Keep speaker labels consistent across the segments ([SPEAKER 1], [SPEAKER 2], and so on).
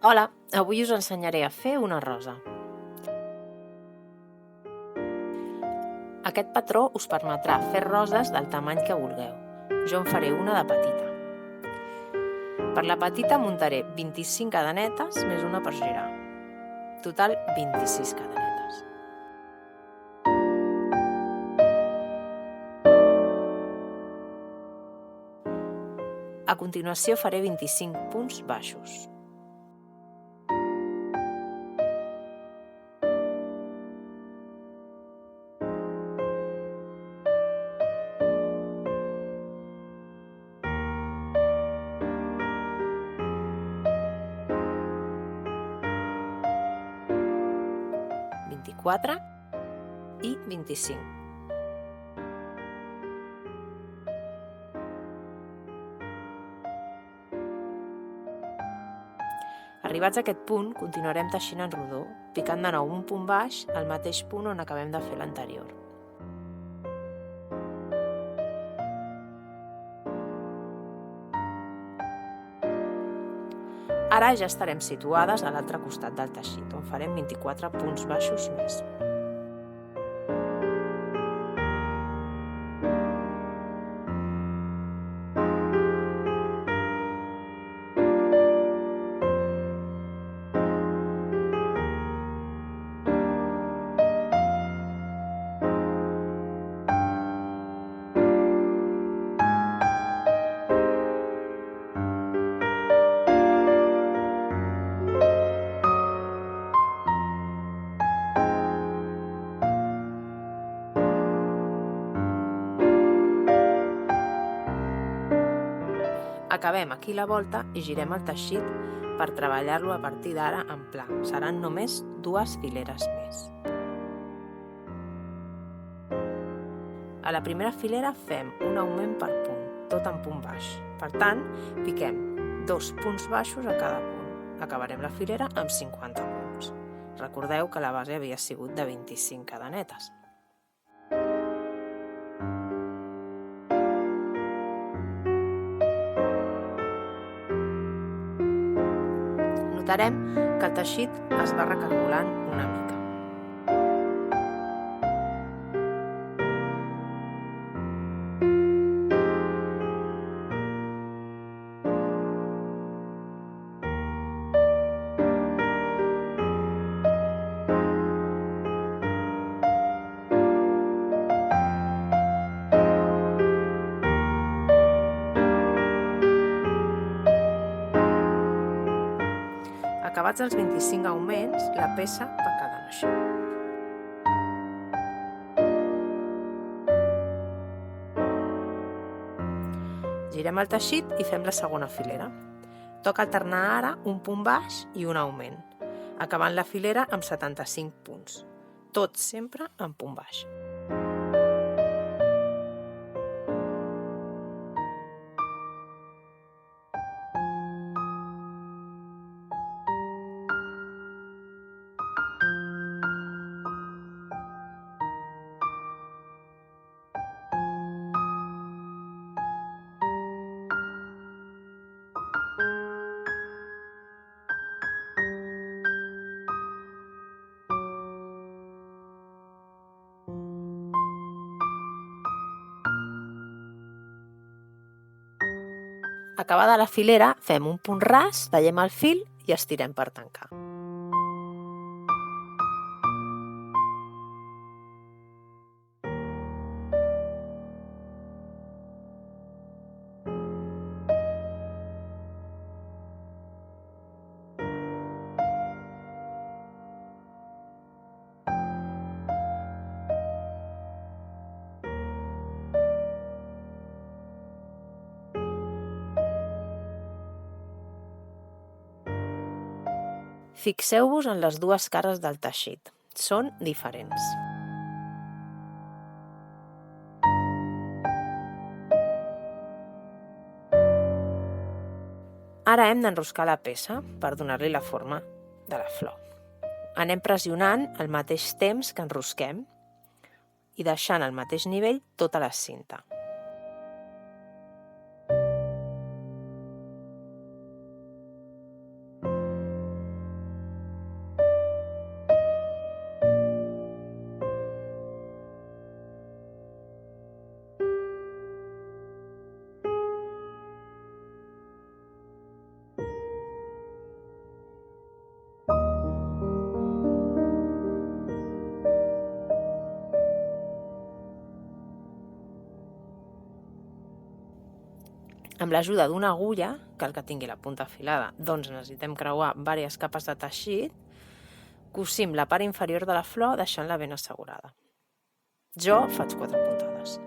[SPEAKER 1] Hola, avui us ensenyaré a fer una rosa. Aquest patró us permetrà fer roses del tamany que vulgueu. Jo en faré una de petita. Per la petita muntaré 25 cadenetes més una per girar. Total 26 cadenetes. A continuació faré 25 punts baixos. ...24 i 25. Arribats a aquest punt, continuarem teixint en rodó, picant de nou un punt baix al mateix punt on acabem de fer l'anterior. Ara ja estarem situades a l'altre costat del teixit, on farem 24 punts baixos més. Acabem aquí la volta i girem el teixit per treballar-lo a partir d'ara en pla. Seran només 2 fileres més. A la primera filera fem un augment per punt, tot en punt baix. Per tant, piquem 2 punts baixos a cada punt. Acabarem la filera amb 50 punts. Recordeu que la base havia sigut de 25 cadenetes. Notarem que el teixit es va recargolant una mica. Acabats els 25 augments, la peça va quedant així. Girem el teixit i fem la segona filera. Toca alternar ara un punt baix i un augment, acabant la filera amb 75 punts, tots sempre en punt baix. Acabada la filera, fem un punt ras, tallem el fil i estirem per tancar. Fixeu-vos en les 2 cares del teixit. Són diferents. Ara hem d'enroscar la peça per donar-li la forma de la flor. Anem pressionant al mateix temps que enrosquem i deixant al mateix nivell tota la cinta. Amb l'ajuda d'una agulla, cal que tingui la punta afilada, doncs necessitem creuar diverses capes de teixit, cosim la part inferior de la flor deixant-la ben assegurada. Jo faig 4 puntades.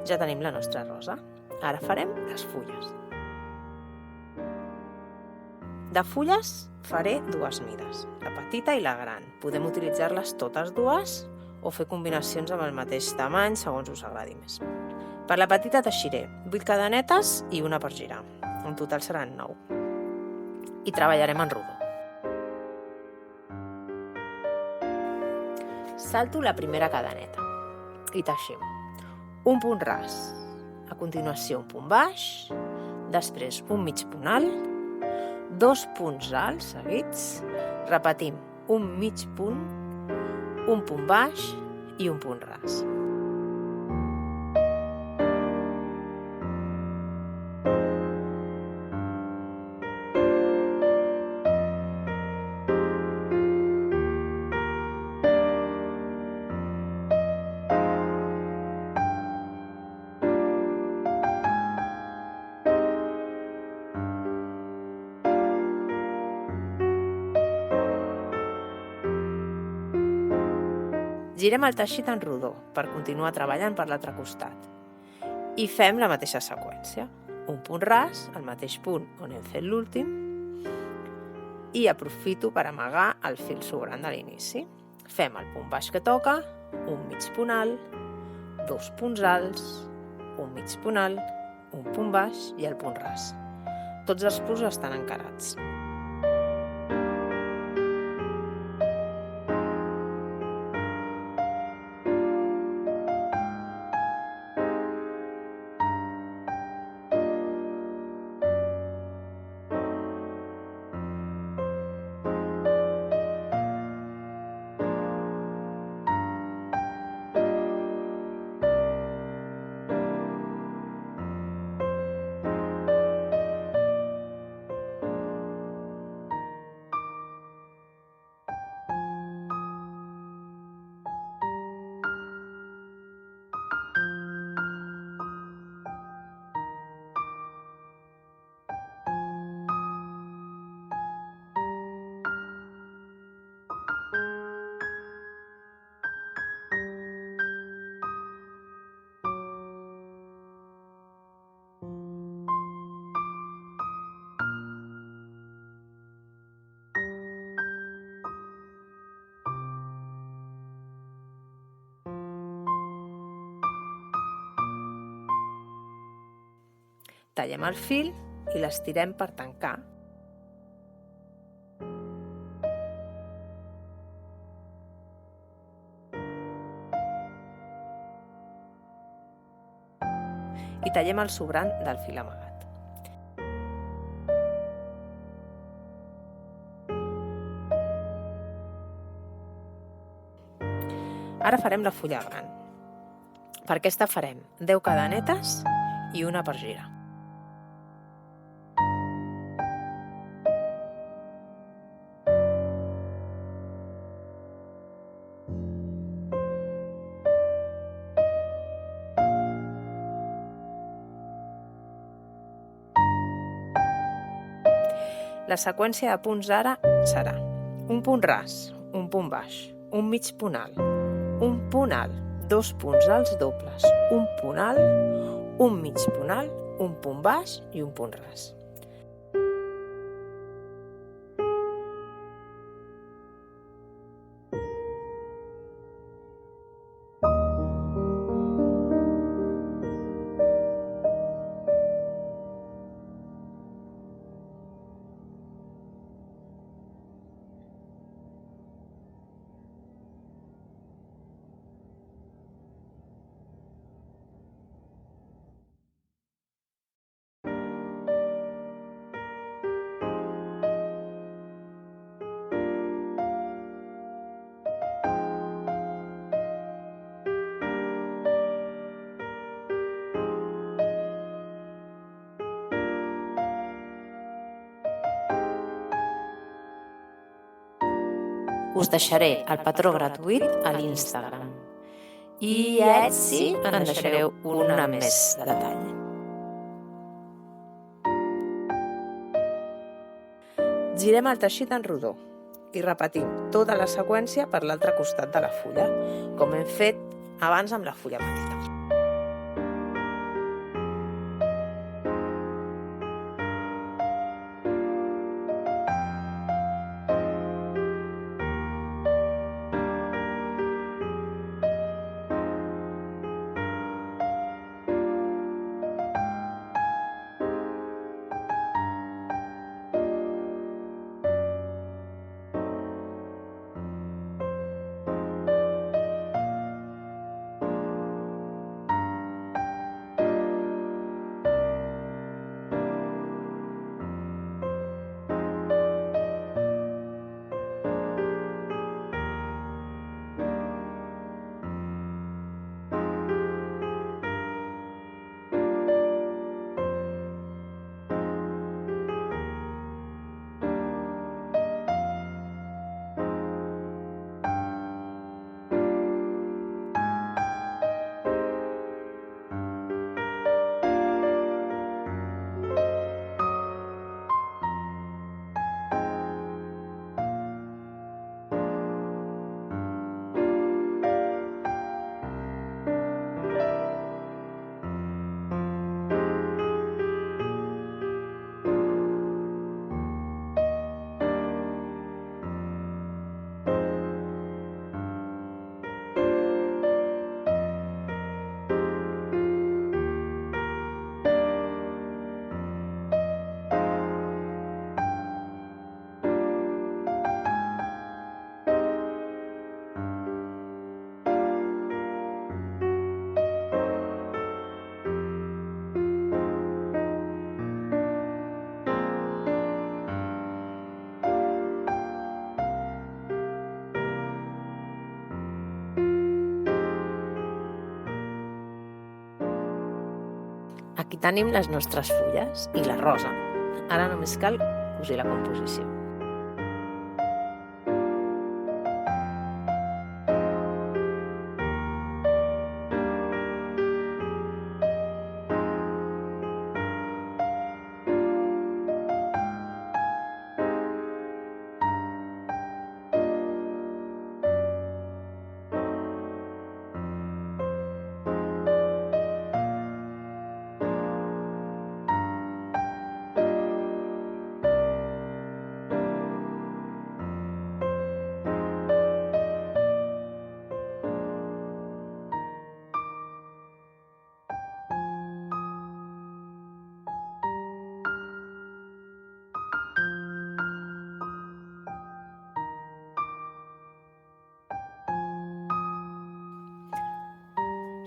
[SPEAKER 1] Ja tenim la nostra rosa. Ara farem les fulles. De fulles faré 2 mides, la petita i la gran. Podem utilitzar-les totes dues o fer combinacions amb el mateix tamany segons us agradi més. Per la petita teixiré 8 cadenetes i una per girar. En total seran 9. I treballarem en rodó. Salto la primera cadeneta i teixim un punt ras, a continuació un punt baix, després un mig punt alt, 2 punts alts seguits, repetim un mig punt, un punt baix i un punt ras. Girem el teixit en rodó per continuar treballant per l'altre costat i fem la mateixa seqüència. Un punt ras, al mateix punt on hem fet l'últim, i aprofito per amagar el fil sobrant de l'inici. Fem el punt baix que toca, un mig punt alt, 2 punts alts, un mig punt alt, un punt baix i el punt ras. Tots els punts estan encarats. Tallem el fil i l'estirem per tancar. I tallem el sobrant del fil amagat. Ara farem la fulla gran. Per aquesta farem 10 cadenetes i una per girar. La seqüència de punts ara serà un punt ras, un punt baix, un mig punt alt, un punt alt, 2 punts alts dobles, un punt alt, un mig punt alt, un punt baix i un punt ras. Us deixaré el patró gratuït a l'Instagram i a Etsy en deixareu una més de detall. Girem el teixit en rodó i repetim tota la seqüència per l'altre costat de la fulla, com hem fet abans amb la fulla petita. Aquí tenim les nostres fulles i la rosa. Ara només cal cosir la composició.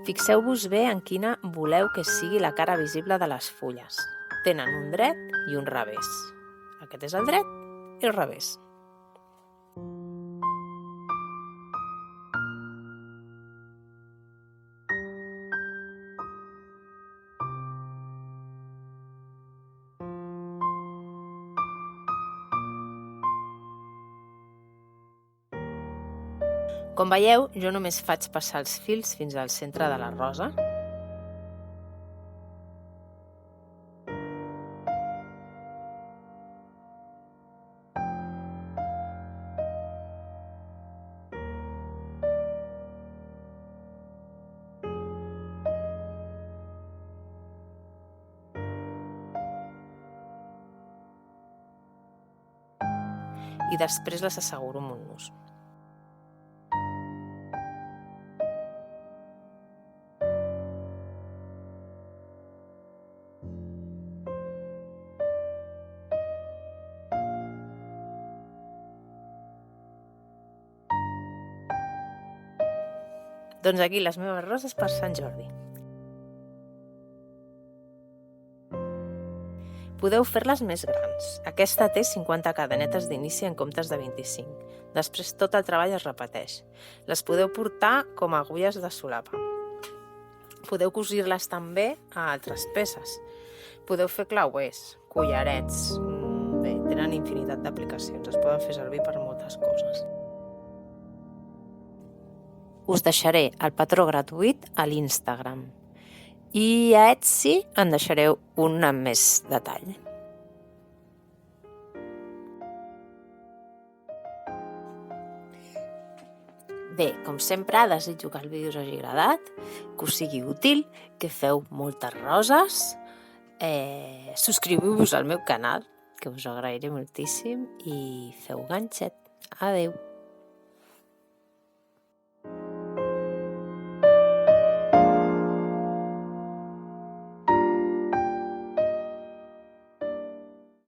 [SPEAKER 1] Fixeu-vos bé en quina voleu que sigui la cara visible de les fulles. Tenen un dret i un revés. Aquest és el dret i el revés. Com veieu, jo només faig passar els fils fins al centre de la rosa. i després les asseguro amb un nus. Doncs aquí les meves roses per Sant Jordi. Podeu fer-les més grans. Aquesta té 50 cadenetes d'inici en comptes de 25. Després tot el treball es repeteix. Les podeu portar com a agulles de solapa. Podeu cosir-les també a altres peces. Podeu fer clauers, collarets. Bé, tenen infinitat d'aplicacions. Es poden fer servir per moltes coses. Us deixaré el patró gratuït a l'Instagram i a Etsy en deixareu un amb més detall. Bé, com sempre, desitjo que el vídeo us hagi agradat, que us sigui útil, que feu moltes roses, subscriviu-vos al meu canal, que us ho agrairé moltíssim, i feu ganxet. Adeu!